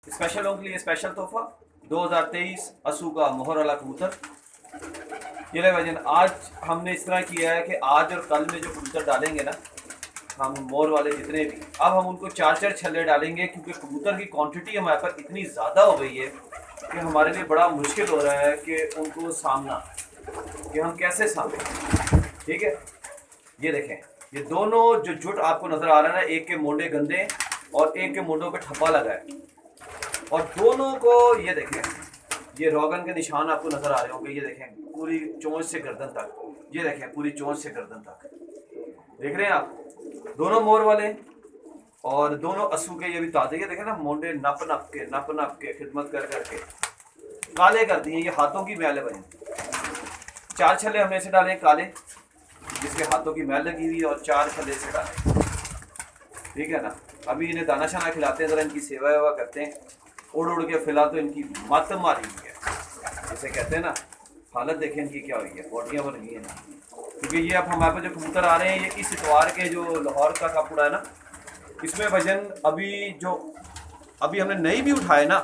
Special लोगों के लिए स्पेशल तोहफा 2023 असू का मोहर वाला कबूतर। ये ले भाईजान, आज हमने इस तरह किया है कि आज और कल में जो कबूतर डालेंगे ना हम मोर वाले जितने भी, अब हम उनको 4-4 छल्ले डालेंगे क्योंकि कबूतर की क्वांटिटी हमारे पास इतनी ज़्यादा हो गई है कि हमारे लिए बड़ा मुश्किल हो रहा है कि उनको सामना, कि हम कैसे सामने। ठीक है, ये देखें, ये दोनों जो जुट आपको नज़र आ रहा है ना, एक के मोंडे गंदे और एक के मोंडों पे ठप्पा लगा है, और दोनों को ये देखें, ये रोगन के निशान आपको नज़र आ रहे होंगे। ये देखें पूरी चोंच से गर्दन तक, ये देखें पूरी चोंच से गर्दन तक, देख रहे हैं आप, दोनों मोर वाले और दोनों असू के। ये भी ताज़े, ये देखें ना, मोंडे नप नप के खिदमत कर करके काले कर दिए। ये हाथों की मैल है भाई। 4 छल्ले हमने ऐसे डाले काले जिसके हाथों की मैल लगी हुई है, और 4 छल्ले से डाले। ठीक है ना, अभी इन्हें दाना शाना खिलाते हैं, ज़रा इनकी सेवा वेवा करते हैं। उड़ उड़ के फिलहाल तो इनकी मत मारी हुई है, जैसे कहते हैं ना, हालत देखें इनकी क्या हुई है, बॉडियाँ बन गई हैं ना। क्योंकि ये अब हमारे पास जो कबूतर आ रहे हैं, ये इस इतवार के जो लाहौर का कपड़ा है ना, इसमें वजन अभी हमने नई भी उठाए ना,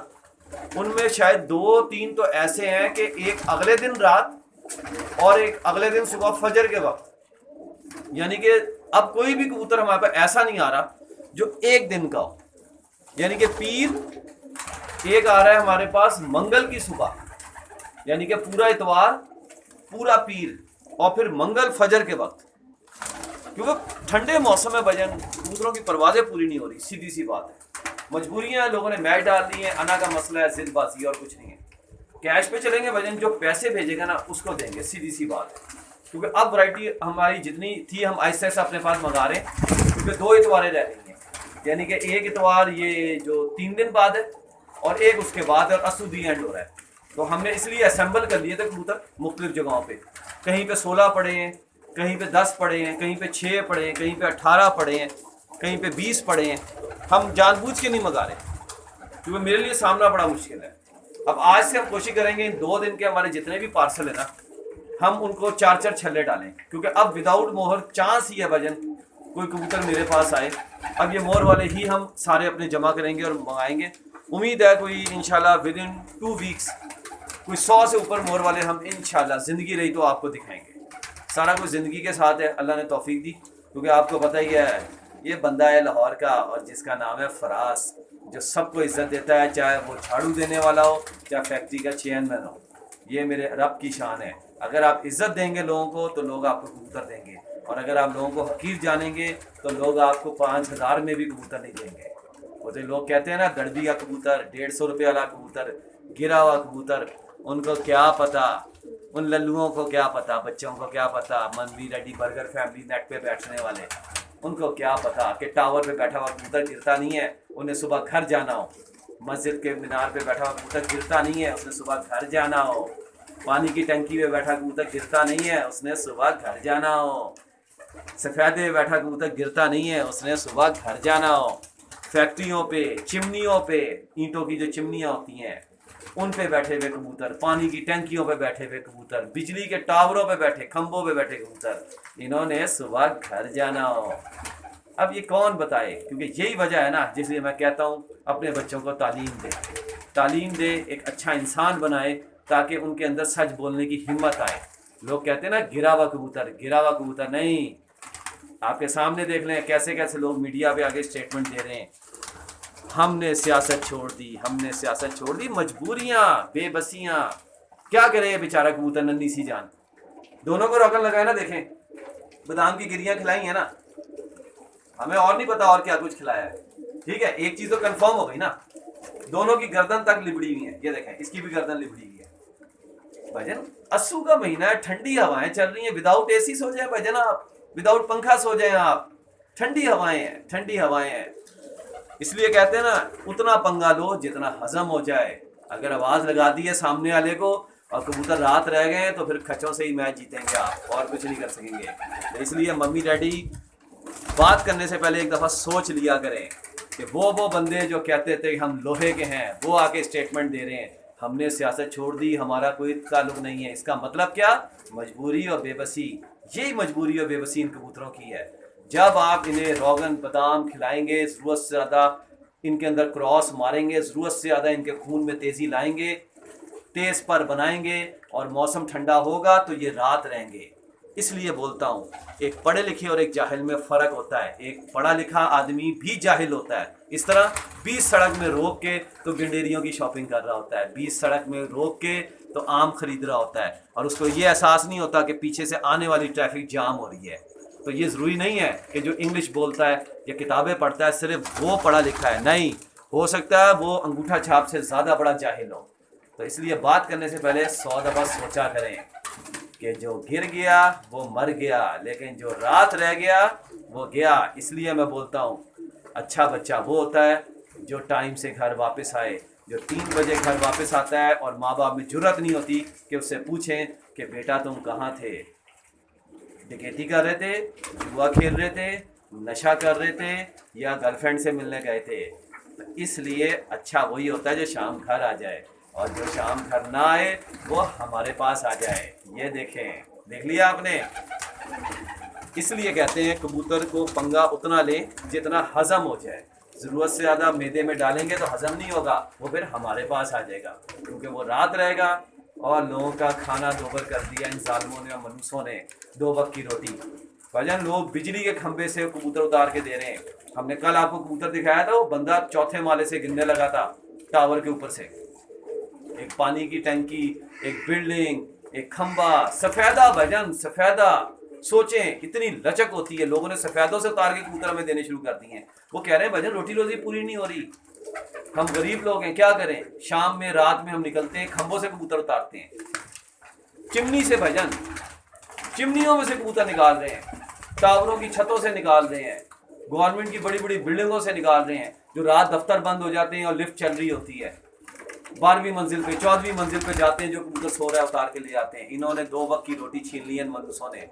उनमें शायद 2-3 तो ऐसे हैं कि एक अगले दिन रात और एक अगले दिन सुबह फजर के वक्त। यानी कि अब कोई भी कबूतर हमारे पास ऐसा नहीं आ रहा जो एक दिन का हो। यानी कि पीर एक आ रहा है हमारे पास मंगल की सुबह, यानी कि पूरा इतवार पूरा पीर, और फिर मंगल फजर के वक्त। क्योंकि ठंडे मौसम में वजन कबूतरों की परवाजें पूरी नहीं हो रही, सीधी सी बात है। मजबूरियां हैं, लोगों ने मैच डाल दी है, अना का मसला है, जिदबाजी और कुछ नहीं है। कैश पे चलेंगे, वजन जो पैसे भेजेगा ना उसको देंगे, सीधी सी बात है। क्योंकि अब वैरायटी हमारी जितनी थी हम आहिस्ता आहिस्ता अपने पास मंगा रहे हैं, क्योंकि 2 इतवारें रह रही हैं। यानी कि एक इतवार ये जो 3 दिन बाद है और एक उसके बाद, और असुदी एंड हो रहा है। तो हमने इसलिए असेंबल कर लिए थे कबूतर मुख्तलिफ जगहों पे। कहीं पे 16 पड़े हैं, कहीं पे 10 पड़े हैं, कहीं पे 6 पड़े हैं, कहीं पे 18 पड़े हैं, कहीं पे 20 पड़े हैं। हम जानबूझ के नहीं मंगा रहे क्योंकि मेरे लिए सामना बड़ा मुश्किल है। अब आज से हम कोशिश करेंगे इन 2 दिन के हमारे जितने भी पार्सल है ना, हम उनको 4-4 छल्ले डालें, क्योंकि अब विदाउट मोहर चांस ही है वजन कोई कबूतर मेरे पास आए। अब ये मोहर वाले ही हम सारे अपने जमा करेंगे और मंगाएंगे। उम्मीद है कोई इंशाल्लाह विद इन 2 वीक्स कोई 100 से ऊपर मोहर वाले हम इंशाल्लाह, ज़िंदगी रही तो आपको दिखाएंगे। सारा कुछ ज़िंदगी के साथ है, अल्लाह ने तौफीक दी। क्योंकि आपको पता ही है, ये बंदा है लाहौर का और जिसका नाम है फरास, जो सबको इज्जत देता है, चाहे वो झाड़ू देने वाला हो, चाहे फैक्ट्री का चेयरमैन हो। ये मेरे रब की शान है। अगर आप इज्जत देंगे लोगों को तो लोग आपको कबूतर देंगे, और अगर आप लोगों को हकीर जानेंगे तो लोग आपको 5000 में भी कबूतर नहीं देंगे। वो जो लोग कहते हैं ना, गड़बी का कबूतर, 150 रुपये वाला कबूतर, गिरा हुआ कबूतर, उनको क्या पता, उन लल्लुओं को क्या पता, बच्चों को क्या पता, मनवी रेडी बर्गर फैमिली नेट पे बैठने वाले, उनको क्या पता कि टावर पे बैठा हुआ कबूतर गिरता नहीं है, उन्हें सुबह घर जाना हो। मस्जिद के मीनार पे बैठा हुआ कबूतर गिरता नहीं है, उसने सुबह घर जाना हो। पानी की टंकी पे बैठा कबूतर गिरता नहीं है, उसने सुबह घर जाना हो। सफ़ेदे पे बैठा कबूतर गिरता नहीं है, उसने सुबह घर जाना हो। फैक्ट्रियों पे, चिमनियों पे, ईंटों की जो चिमनियाँ होती हैं उन पे बैठे हुए कबूतर, पानी की टंकियों पे बैठे हुए कबूतर, बिजली के टावरों पे बैठे, खंभों पे बैठे कबूतर, इन्होंने सुबह घर जाना हो। अब ये कौन बताए, क्योंकि यही वजह है ना जिसलिए मैं कहता हूँ अपने बच्चों को तालीम दे, एक अच्छा इंसान बनाए, ताकि उनके अंदर सच बोलने की हिम्मत आए। लोग कहते हैं ना गिरा हुआ कबूतर नहीं। आपके सामने देख लें कैसे कैसे लोग मीडिया पे आगे स्टेटमेंट दे रहे हैं, हमने सियासत छोड़ दी, मजबूरियां, बेबसियां, क्या करे बेचारा कबूतर, नन्ही सी जान। दोनों को रोकन लगाए ना, देखें बादाम की गिरियां खिलाई हैं ना, हमें और नहीं पता और क्या कुछ खिलाया है। ठीक है, एक चीज तो कंफर्म हो गई ना, दोनों की गर्दन तक लिबड़ी हुई है। ये देखें, इसकी भी गर्दन लिबड़ी हुई है। भजन अस्सू का महीना है, ठंडी हवाएं चल रही हैं, विदाउट एसी सो जाए भजन आप, विदाउट पंखा सो जाए आप, ठंडी हवाएं हैं। इसलिए कहते हैं ना, उतना पंगा लो जितना हजम हो जाए। अगर आवाज लगा दी है सामने वाले को और कबूतर रात रह गए तो फिर खचों से ही मैच जीतेंगे आप, और कुछ नहीं कर सकेंगे। तो इसलिए मम्मी डैडी बात करने से पहले एक दफ़ा सोच लिया करें कि वो बंदे जो कहते थे हम लोहे के हैं, वो आके स्टेटमेंट दे रहे हैं हमने सियासत छोड़ दी, हमारा कोई ताल्लुक नहीं है। इसका मतलब क्या? मजबूरी और बेबसी। यही मजबूरी और बेबसी इन कबूतरों की है। जब आप इन्हें रोगन बादाम खिलाएंगे ज़रूरत से ज़्यादा, ان کے اندر کراس ماریں گے، ضرورت سے زیادہ ان کے خون میں تیزی لائیں گے، تیز پر بنائیں گے، اور موسم ٹھنڈا ہوگا تو یہ رات رہیں گے۔ اس لیے بولتا ہوں ایک پڑھے لکھے اور ایک جاہل میں فرق ہوتا ہے، ایک پڑھا لکھا آدمی بھی جاہل ہوتا ہے۔ اس طرح 20 سڑک میں روک کے تو گنڈیریوں کی شاپنگ کر رہا ہوتا ہے، 20 سڑک میں روک کے تو آم خرید رہا ہوتا ہے، اور اس کو یہ احساس نہیں ہوتا کہ پیچھے سے آنے والی ٹریفک جام ہو رہی ہے۔ تو یہ ضروری نہیں ہے کہ جو انگلش بولتا ہے یا کتابیں پڑھتا ہے صرف وہ پڑھا لکھا ہے، نہیں، ہو سکتا ہے وہ انگوٹھا چھاپ سے زیادہ بڑا جاہل ہو۔ تو اس لیے بات کرنے سے پہلے 100 دفعہ سوچا کریں کہ جو گر گیا وہ مر گیا، لیکن جو رات رہ گیا وہ گیا۔ اس لیے میں بولتا ہوں اچھا بچہ وہ ہوتا ہے جو ٹائم سے گھر واپس آئے، جو 3 بجے گھر واپس آتا ہے اور ماں باپ میں جرت نہیں ہوتی کہ اس سے پوچھیں کہ بیٹا تم کہاں تھے، ڈکیتی کر رہے تھے، جوا کھیل رہے تھے، نشہ کر رہے تھے، یا گرل فرینڈ سے ملنے گئے تھے۔ اس لیے اچھا وہی ہوتا ہے جو شام گھر آ جائے، اور جو شام گھر نہ آئے وہ ہمارے پاس آ جائے۔ یہ دیکھیں، دیکھ لیا آپ نے؟ اس لیے کہتے ہیں کبوتر کو پنگا اتنا لیں جتنا ہضم ہو جائے، ضرورت سے زیادہ میدے میں ڈالیں گے تو ہضم نہیں ہوگا، وہ پھر ہمارے پاس آ جائے گا، کیونکہ وہ رات رہے گا۔ اور لوگوں کا کھانا دوبر کر دیا ان ظالموں نے اور منوسوں نے، 2 وقت کی روٹی۔ بھجن لوگ بجلی کے کھمبے سے کبوتر اتار کے دے رہے ہیں۔ ہم نے کل آپ کو کبوتر دکھایا تھا، وہ بندہ 4تھے مالے سے گرنے لگا تھا ٹاور کے اوپر سے، ایک پانی کی ٹینکی، ایک بلڈنگ، ایک کھمبا، سفیدہ بھجن، سفیدہ۔ سوچیں اتنی لچک ہوتی ہے، لوگوں نے سفیدوں سے اتار کے کبوتر ہمیں دینے شروع کر دی ہیں۔ وہ کہہ رہے ہیں بھجن روٹی روزی پوری نہیں ہو رہی، ہم غریب لوگ ہیں، کیا کریں؟ شام میں رات میں ہم نکلتے ہیں، کھمبوں سے کبوتر اتارتے ہیں، چمنی سے بھجن، چمنیوں میں سے کبوتر نکال رہے ہیں، ٹاوروں کی چھتوں سے نکال رہے ہیں، گورنمنٹ کی بڑی بڑی بلڈنگوں سے نکال رہے ہیں، جو رات دفتر بند ہو جاتے ہیں اور لفٹ چل رہی ہوتی ہے، 12ویں منزل پہ 14ویں منزل پہ جاتے ہیں، جو کبوتر سو رہا ہے اتار کے لے جاتے ہیں۔ انہوں نے 2 وقت کی روٹی چھین لی ہے ان مندسوں نے۔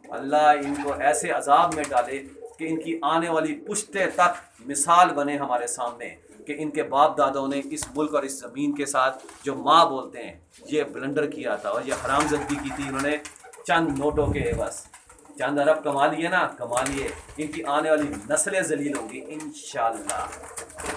اللہ ان کو ایسے عذاب میں ڈالے کہ ان کی آنے والی پشتے تک مثال بنے ہمارے سامنے کہ ان کے باپ دادوں نے اس ملک اور اس زمین کے ساتھ جو ماں بولتے ہیں یہ بلنڈر کیا تھا، اور یہ حرام زدگی کی تھی انہوں نے چند نوٹوں کے، بس چند ارب کما لیے نا، کما لیے۔ ان کی آنے والی نسلیں ذلیل ہوں گی انشاءاللہ۔